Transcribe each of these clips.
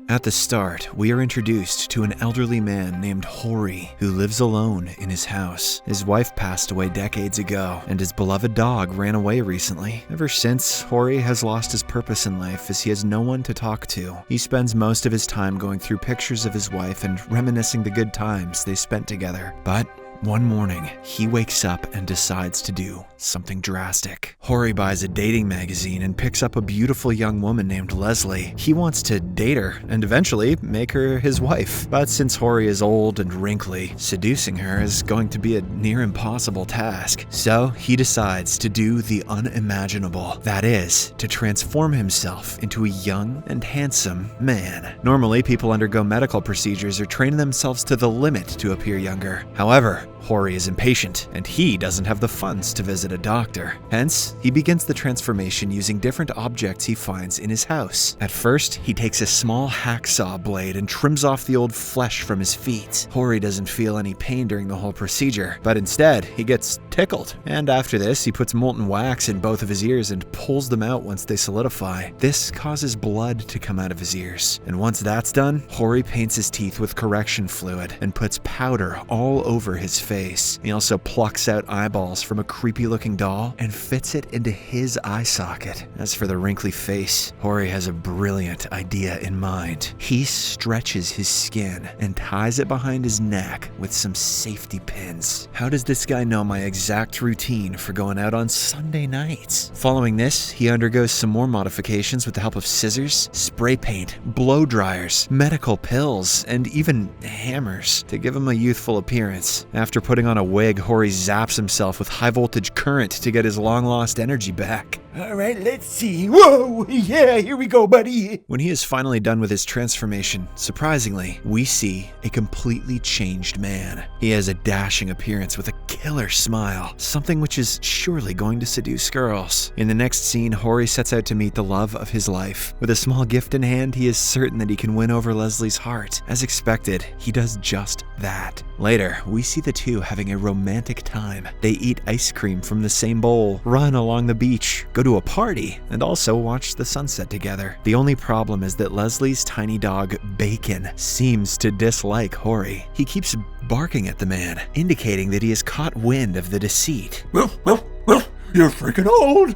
At the start, we are introduced to an elderly man named Horrie who lives alone in his house. His wife passed away decades ago, and his beloved dog ran away recently. Ever since, Horrie has lost his purpose in life as he has no one to talk to. He spends most of his time going through pictures of his wife and reminiscing the good times they spent together. But one morning, he wakes up and decides to do something drastic. Horrie buys a dating magazine and picks up a beautiful young woman named Leslie. He wants to date her and eventually make her his wife. But since Horrie is old and wrinkly, seducing her is going to be a near impossible task. So he decides to do the unimaginable. That is, to transform himself into a young and handsome man. Normally, people undergo medical procedures or train themselves to the limit to appear younger. However, Horrie is impatient, and he doesn't have the funds to visit a doctor. Hence, he begins the transformation using different objects he finds in his house. At first, he takes a small hacksaw blade and trims off the old flesh from his feet. Horrie doesn't feel any pain during the whole procedure, but instead, he gets tickled. And after this, he puts molten wax in both of his ears and pulls them out once they solidify. This causes blood to come out of his ears. And once that's done, Horrie paints his teeth with correction fluid and puts powder all over his face. He also plucks out eyeballs from a creepy-looking doll and fits it into his eye socket. As for the wrinkly face, Horrie has a brilliant idea in mind. He stretches his skin and ties it behind his neck with some safety pins. How does this guy know my exact routine for going out on Sunday nights? Following this, he undergoes some more modifications with the help of scissors, spray paint, blow dryers, medical pills, and even hammers to give him a youthful appearance. After putting on a wig, Horrie zaps himself with high-voltage current to get his long-lost energy back. Alright, let's see. Whoa! Yeah, here we go, buddy! When he is finally done with his transformation, surprisingly, we see a completely changed man. He has a dashing appearance with a killer smile, something which is surely going to seduce girls. In the next scene, Horrie sets out to meet the love of his life. With a small gift in hand, he is certain that he can win over Leslie's heart. As expected, he does just that. Later, we see the two having a romantic time. They eat ice cream from the same bowl, run along the beach, go to a party, and also watch the sunset together. The only problem is that Leslie's tiny dog, Bacon, seems to dislike Horrie. He keeps barking at the man, indicating that he has caught wind of the deceit. You're freaking old!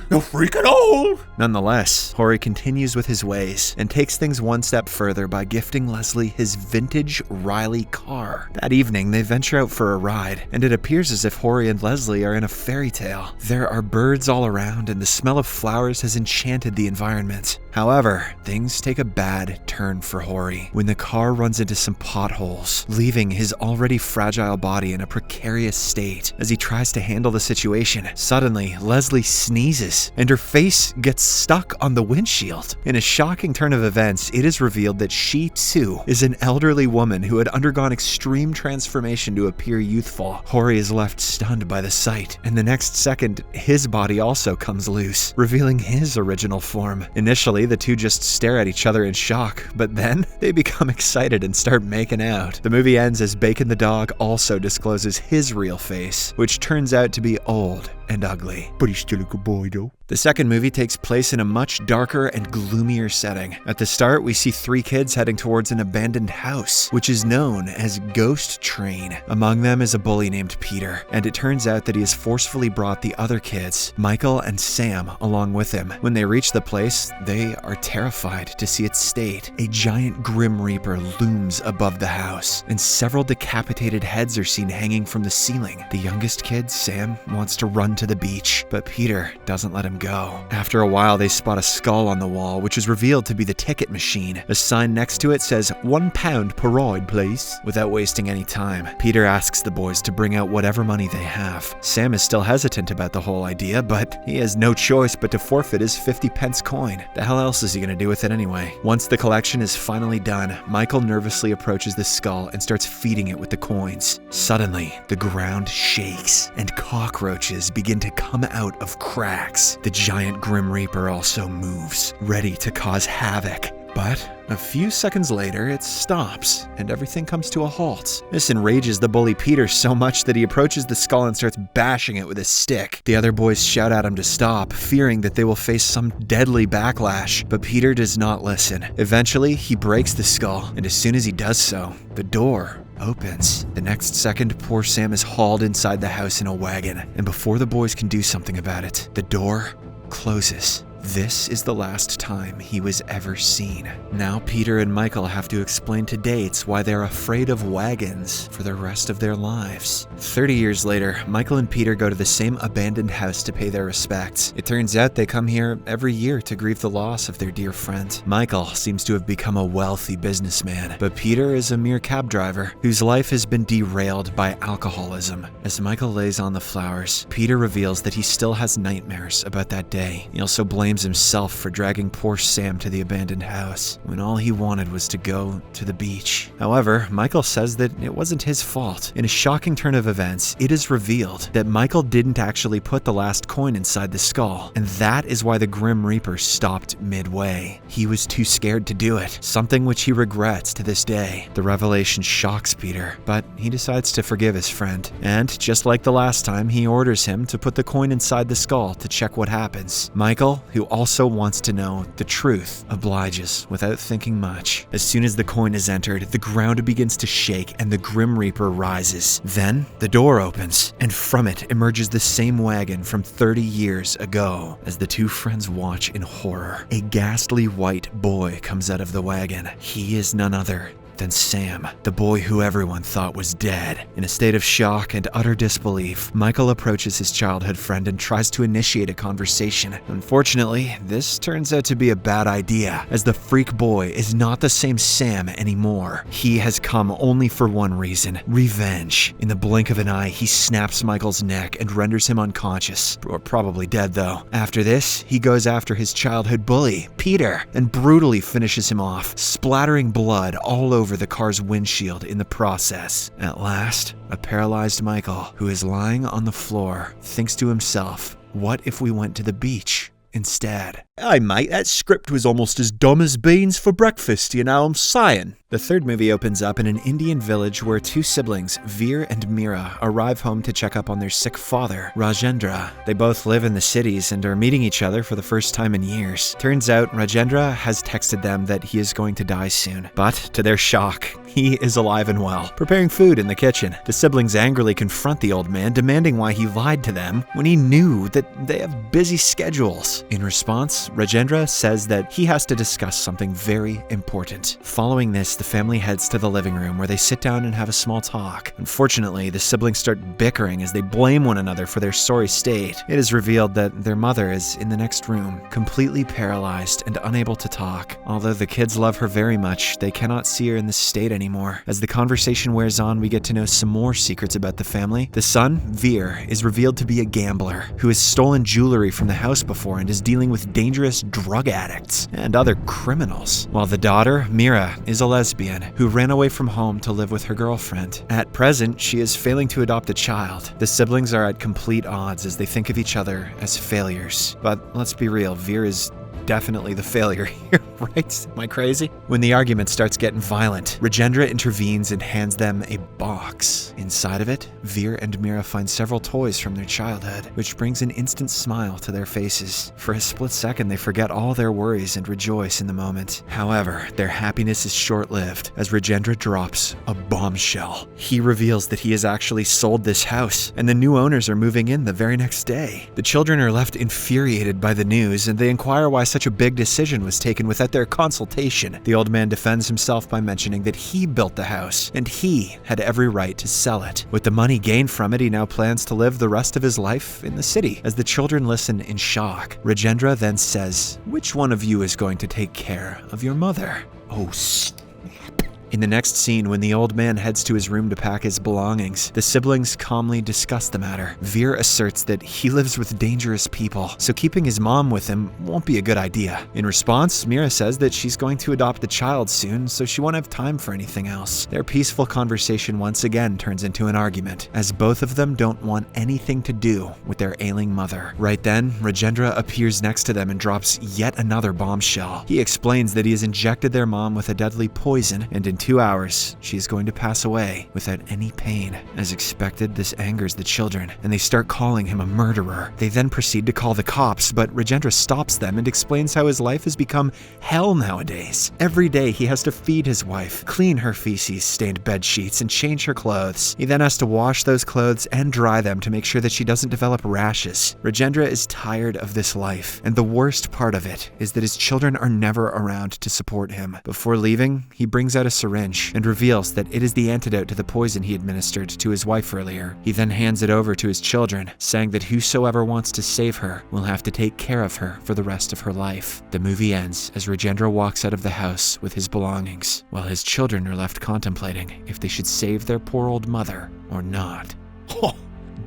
You're freaking old! Nonetheless, Horrie continues with his ways and takes things one step further by gifting Leslie his vintage Riley car. That evening, they venture out for a ride, and it appears as if Horrie and Leslie are in a fairy tale. There are birds all around, and the smell of flowers has enchanted the environment. However, things take a bad turn for Horrie when the car runs into some potholes, leaving his already fragile body in a precarious state. As he tries to handle the situation, suddenly Leslie sneezes, and her face gets stuck on the windshield. In a shocking turn of events, it is revealed that she, too, is an elderly woman who had undergone extreme transformation to appear youthful. Horrie is left stunned by the sight, and the next second, his body also comes loose, revealing his original form. Initially, the two just stare at each other in shock, but then they become excited and start making out. The movie ends as Bacon the dog also discloses his real face, which turns out to be old and ugly. But he's still a good boy, though. The second movie takes place in a much darker and gloomier setting. At the start, we see three kids heading towards an abandoned house, which is known as Ghost Train. Among them is a bully named Peter, and it turns out that he has forcefully brought the other kids, Michael and Sam, along with him. When they reach the place, they are terrified to see its state. A giant Grim Reaper looms above the house, and several decapitated heads are seen hanging from the ceiling. The youngest kid, Sam, wants to run to the beach, but Peter doesn't let him go. After a while, they spot a skull on the wall, which is revealed to be the ticket machine. A sign next to it says, £1 per ride, please. Without wasting any time, Peter asks the boys to bring out whatever money they have. Sam is still hesitant about the whole idea, but he has no choice but to forfeit his 50p coin. The hell else is he gonna do with it anyway? Once the collection is finally done, Michael nervously approaches the skull and starts feeding it with the coins. Suddenly, the ground shakes, and cockroaches begin to come out of cracks. The giant Grim Reaper also moves, ready to cause havoc. But a few seconds later, it stops, and everything comes to a halt. This enrages the bully Peter so much that he approaches the skull and starts bashing it with a stick. The other boys shout at him to stop, fearing that they will face some deadly backlash, but Peter does not listen. Eventually, he breaks the skull, and as soon as he does so, the door opens. The next second, poor Sam is hauled inside the house in a wagon, and before the boys can do something about it, the door closes. This is the last time he was ever seen. Now Peter and Michael have to explain to dates why they're afraid of wagons for the rest of their lives. 30 years later, Michael and Peter go to the same abandoned house to pay their respects. It turns out they come here every year to grieve the loss of their dear friend. Michael seems to have become a wealthy businessman, but Peter is a mere cab driver whose life has been derailed by alcoholism. As Michael lays on the flowers, Peter reveals that he still has nightmares about that day. He also blames himself for dragging poor Sam to the abandoned house when all he wanted was to go to the beach. However, Michael says that it wasn't his fault. In a shocking turn of events, it is revealed that Michael didn't actually put the last coin inside the skull, and that is why the Grim Reaper stopped midway. He was too scared to do it, something which he regrets to this day. The revelation shocks Peter, but he decides to forgive his friend, and just like the last time, he orders him to put the coin inside the skull to check what happens. Michael, who also wants to know the truth, obliges without thinking much. As soon as the coin is entered, the ground begins to shake and the Grim Reaper rises. Then the door opens, and from it emerges the same wagon from 30 years ago. As the two friends watch in horror, a ghastly white boy comes out of the wagon. He is none other than Sam, the boy who everyone thought was dead. In a state of shock and utter disbelief, Michael approaches his childhood friend and tries to initiate a conversation. Unfortunately, this turns out to be a bad idea, as the freak boy is not the same Sam anymore. He has come only for one reason: revenge. In the blink of an eye, he snaps Michael's neck and renders him unconscious, or probably dead though. After this, he goes after his childhood bully, Peter, and brutally finishes him off, splattering blood all over the car's windshield in the process. At last, a paralyzed Michael, who is lying on the floor, thinks to himself, what if we went to the beach instead? Hey mate, that script was almost as dumb as beans for breakfast, you know what I'm saying? The third movie opens up in an Indian village where two siblings, Veer and Meera, arrive home to check up on their sick father, Rajendra. They both live in the cities and are meeting each other for the first time in years. Turns out Rajendra has texted them that he is going to die soon, but to their shock, he is alive and well, preparing food in the kitchen. The siblings angrily confront the old man, demanding why he lied to them when he knew that they have busy schedules. In response, Rajendra says that he has to discuss something very important. Following this, the family heads to the living room where they sit down and have a small talk. Unfortunately, the siblings start bickering as they blame one another for their sorry state. It is revealed that their mother is in the next room, completely paralyzed and unable to talk. Although the kids love her very much, they cannot see her in this state anymore. As the conversation wears on, we get to know some more secrets about the family. The son, Veer, is revealed to be a gambler who has stolen jewelry from the house before and is dealing with dangerous drug addicts and other criminals. While the daughter, Meera, is a lesbian who ran away from home to live with her girlfriend. At present, she is failing to adopt a child. The siblings are at complete odds as they think of each other as failures. But let's be real, Veer is definitely the failure here, right? Am I crazy? When the argument starts getting violent, Rajendra intervenes and hands them a box. Inside of it, Veer and Meera find several toys from their childhood, which brings an instant smile to their faces. For a split second, they forget all their worries and rejoice in the moment. However, their happiness is short-lived as Rajendra drops a bombshell. He reveals that he has actually sold this house, and the new owners are moving in the very next day. The children are left infuriated by the news, and they inquire why such a big decision was taken without their consultation. The old man defends himself by mentioning that he built the house, and he had every right to sell it. With the money gained from it, he now plans to live the rest of his life in the city. As the children listen in shock, Rajendra then says, "Which one of you is going to take care of your mother?" Oh, snap. In the next scene, when the old man heads to his room to pack his belongings, the siblings calmly discuss the matter. Veer asserts that he lives with dangerous people, so keeping his mom with him won't be a good idea. In response, Mira says that she's going to adopt the child soon, so she won't have time for anything else. Their peaceful conversation once again turns into an argument, as both of them don't want anything to do with their ailing mother. Right then, Rajendra appears next to them and drops yet another bombshell. He explains that he has injected their mom with a deadly poison, and in 2 hours, she is going to pass away without any pain. As expected, this angers the children, and they start calling him a murderer. They then proceed to call the cops, but Rajendra stops them and explains how his life has become hell nowadays. Every day he has to feed his wife, clean her feces-stained bed sheets, and change her clothes. He then has to wash those clothes and dry them to make sure that she doesn't develop rashes. Rajendra is tired of this life, and the worst part of it is that his children are never around to support him. Before leaving, he brings out a syringe and reveals that it is the antidote to the poison he administered to his wife earlier. He then hands it over to his children, saying that whosoever wants to save her will have to take care of her for the rest of her life. The movie ends as Rajendra walks out of the house with his belongings, while his children are left contemplating if they should save their poor old mother or not. Oh,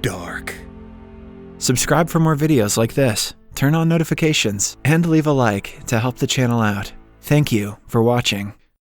dark. Subscribe for more videos like this, turn on notifications, and leave a like to help the channel out. Thank you for watching.